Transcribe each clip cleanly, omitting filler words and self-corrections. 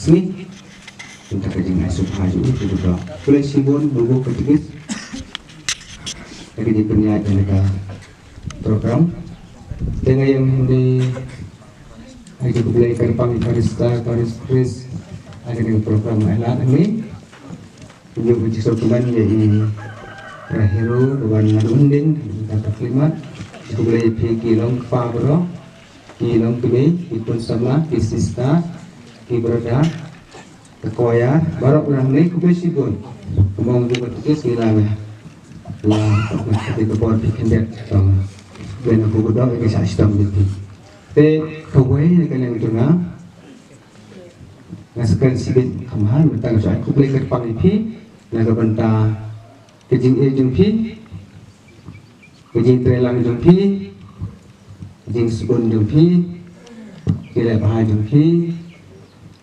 sini kita kerja masuk haju itu juga boleh sibun buku ketikis lagi di penyiar dan program dengan yang di lagi belajar pang barista baris ada dengan program alat ini juga uji sokuman jadi Rahiro Dewan Undin kata kelima itu boleh pergi long fabro kilong kini ipun sama kisista kiberada kekoya baru orang ni kubesi pun kemong juga tukis kilangnya lah di kebor bikin dia dan aku berdoa ke sistem itu te kawai kan yang tengah ngasakan sibin kemahan bertanggung jawab aku boleh kerpang ipi naga benta kejing jumpi kejing trelang jumpi kejing sebun jumpi kira bahaya jumpi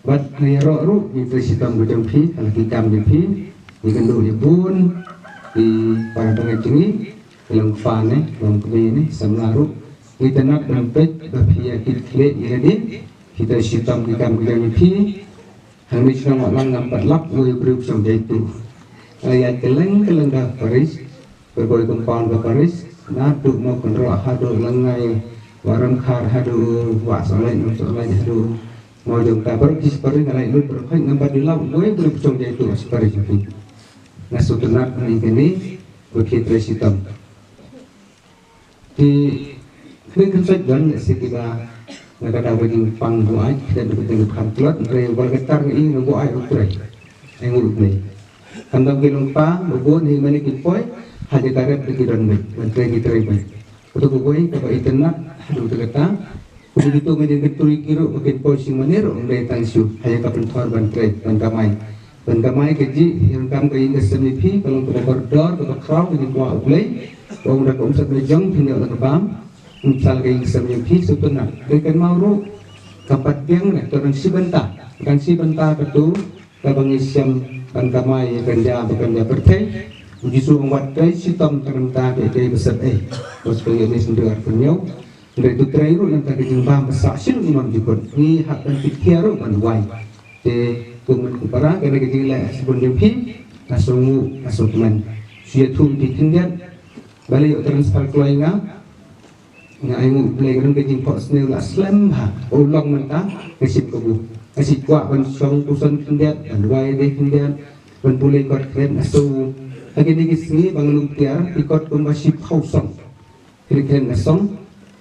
bat nero ru di presiden jumpi lagi kam jumpi di kendu ibun di para pengajian dalam fane dalam kebini semlaru kita nak dampet bapia kita ini kita sitam di kam jumpi kami sedang malang nampak lap gue beri sampai itu ayat keleng dah Paris berbagai kompound ke Paris naduk mau kenroh hadu lengai warang khar hadu wasalai hadu mau jom kabar kis Paris ngalai lu berkhai ngambat di laut gue belum cong itu Paris itu ngasuh tenak ini bukit resitam di kena saja sekitar negara bagi pang buai dan betul kantor mereka bergetar ini buai utrai yang urut ni kandang kilung pa bubuan ni mani kipoy haji karep di kiran ni menteri kitrai baik untuk bubuan kapa itenak hadu terkata begitu menjadi keturi kiro bagian posing manero mulai tangsiu haji kapan thor bantrai bantamai keji yang kam kain kesemipi kalau kita berdor kita kraw ini kuah ulai kalau mereka umsat mejang pindah ke bam misal kain kesemipi sebenarnya mereka mau kapat tiang ni turun si bentah ketu kabang isyam bantamai kerja bertai justru membuat kai sitam terentah dari besar bos ini sendiri punyau dari itu terakhir yang tadi jumpa besar sil imam jukun ni hak dan pikiran manuai de kumen kupara kena kejila sebelum jumpi masuk teman siatu ditindak balik transfer keluarga ngaingu play kan kejing pot snail lah slam ha ulong mentah kesip kebu kasih kuat ban song kusan tindak dan wai de tindak ban boleh kot kren asu lagi ni kisni bang lumpiar ikut pembasih kausong kren asong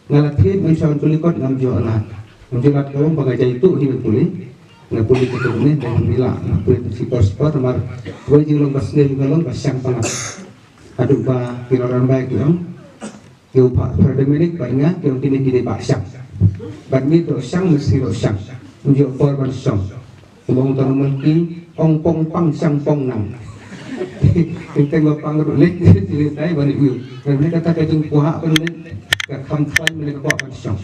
ngalatih mention tulikot ngam jolat kau bagaja itu ni boleh ngapuli kita ni dan bila ngapuli sikor mar wai jilong basne ngalong basyang pangat aduk ba kiloran baik yang kau pak perdeminik banyak yang kini kini basyang bagi dosyang mesti dosyang unjuk korban song ngomong tahu mulki pong pang sang pong nang kita nggak panggil ceritai balik view dan mereka kata kajing kuah pun gak kampai mereka kuah pan song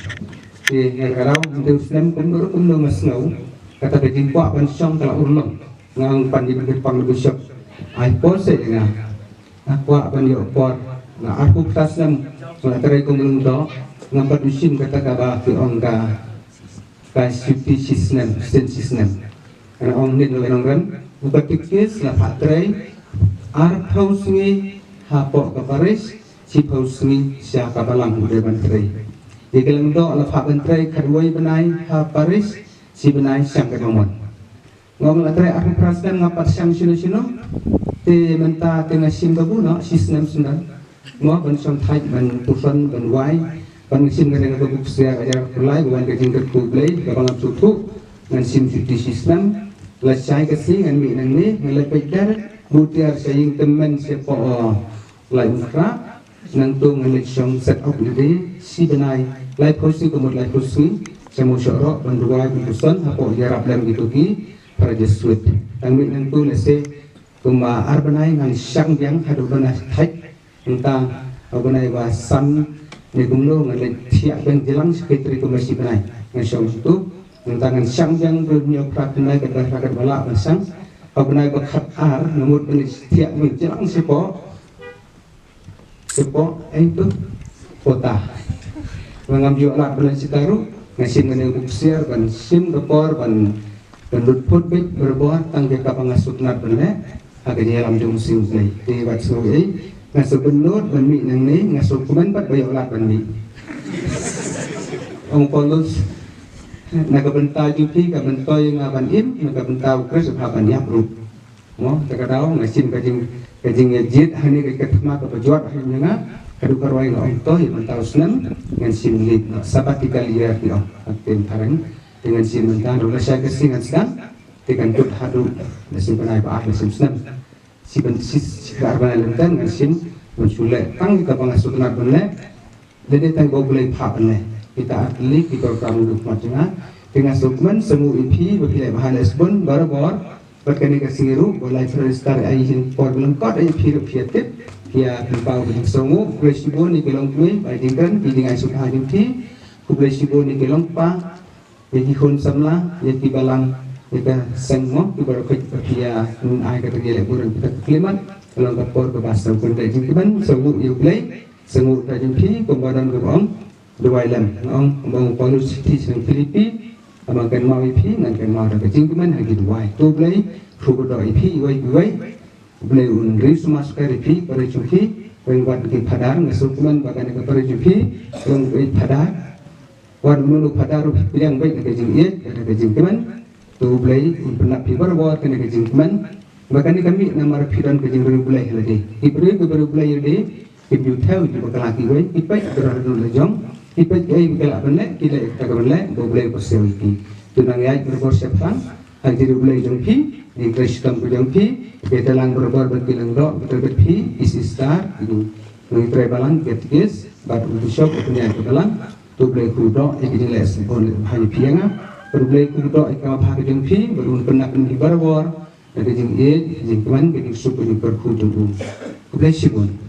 kalau untuk Islam kumur mas ngau kata kajing kuah pan song kalau ulung ngang pan di bukit panggil besok iPhone saya kuah pan yopor nah aku tasam setelah kumulung do ngampat usim kata kaba ke ongga Kasuti sistem karena orang ni dalam orang bukan tikis lah patrai arthausingi hapok kaparis si pausingi siapa balang udah bantrai di dalam do lah bantrai kadwai benai haparis si benai siang kedomon ngomong latrai aku perasaan ngapat siang sino te menta tengah sim babu no sistem senang ngomong bersama thai ben tusan ben wai pengisian dengan kebuk sedia ajar pelai bukan kejing terkublai dalam suatu dengan sim cuti sistem lecai kesih dengan mi nang ni ngelai dar mutiar saying teman siapa lain kerap nantung ngelai song set up ni si benai lai posisi kemudian lai posisi semua syorok berdua bukusan apa jarap dalam gitu ki para jesuit yang mi nantung lese kuma arbanai ngan syang yang hadu benai thai tentang benai bahasan ni kumlo ngan tiak ben jelang sekretari komisi benai ngasong itu tentang sang yang dunia prabenai kedah rakyat balak sang benai bakat ar nomor ben tiak ben jelang sepo itu kota mengambil alat benai sitaru ngasim ngene buksiar ban sim depor ban Kendut put bit berbuat tangke kapangasut nat benek agaknya alam jung sim play di wat suwi ngasuh benut benmi nang ni ngasuh kuman pat bayok lat benmi ông Paulus nagabenta jupi kabentoy nga banim nagabenta ukres haban yaprut mo takadaw ngasin kajing jit hani katma kapajot hani nga kadu karway nga ông toy bentaw snem ngan sim lit sabat tikaliar di ông atin tarang dengan sim mentang dola sya kesingan sedang dengan tut hadu nasim panai pa nasim snem si karban lentang ngan sim mensulek tang kita pangasut nat benle dede tang boleh phap benle kita atli kita kamu duk macam dengan sukman semu ipi bagi bahan esbon barabor berkini kesiru boleh teristar ayin problem kot ayin piru piatit dia berbau dengan semu kulesibo ni kelong kue baik dengan bidingai suka hajuti kulesibo ni kelong pa yang hon samla yang balang kita sengmo ibarat dia ai kata dia leburan kita klimat kalau kapor ke bahasa kundai jingkiban semu yublay semu tajimpi kumbaran ke bong dua ilam ong bong Paulus di Filipi amakan mau ipi ngan mau ada jingkiban lagi dua tu blay fudo ipi wai blay unri semua sekali ipi pada jumpi buat di padar ngasukuman bagan ke pada jumpi long padar wan mulu padar yang baik ke jingkian ada jingkiban tu blay pernah pibar buat ke jingkiban bahkan kami nama rapidan ke jingkian blay lagi ibri ke blay lagi ibu tahu di bakal laki gue ipai berada di lejong ipai gay bakal apa nih kita tak boleh boleh bersih itu tunang ya bersih pang hadir boleh jompi di kristam jompi kita lang berbuat berkilang dok betul isi star ini mengirai balang get guys baru untuk shop punya itu balang tu boleh kudo ini les boleh hanya pianga boleh kudo ikan apa jompi baru pernah di barwar dari jengit jengkuan jadi sup ini berkudu boleh sibun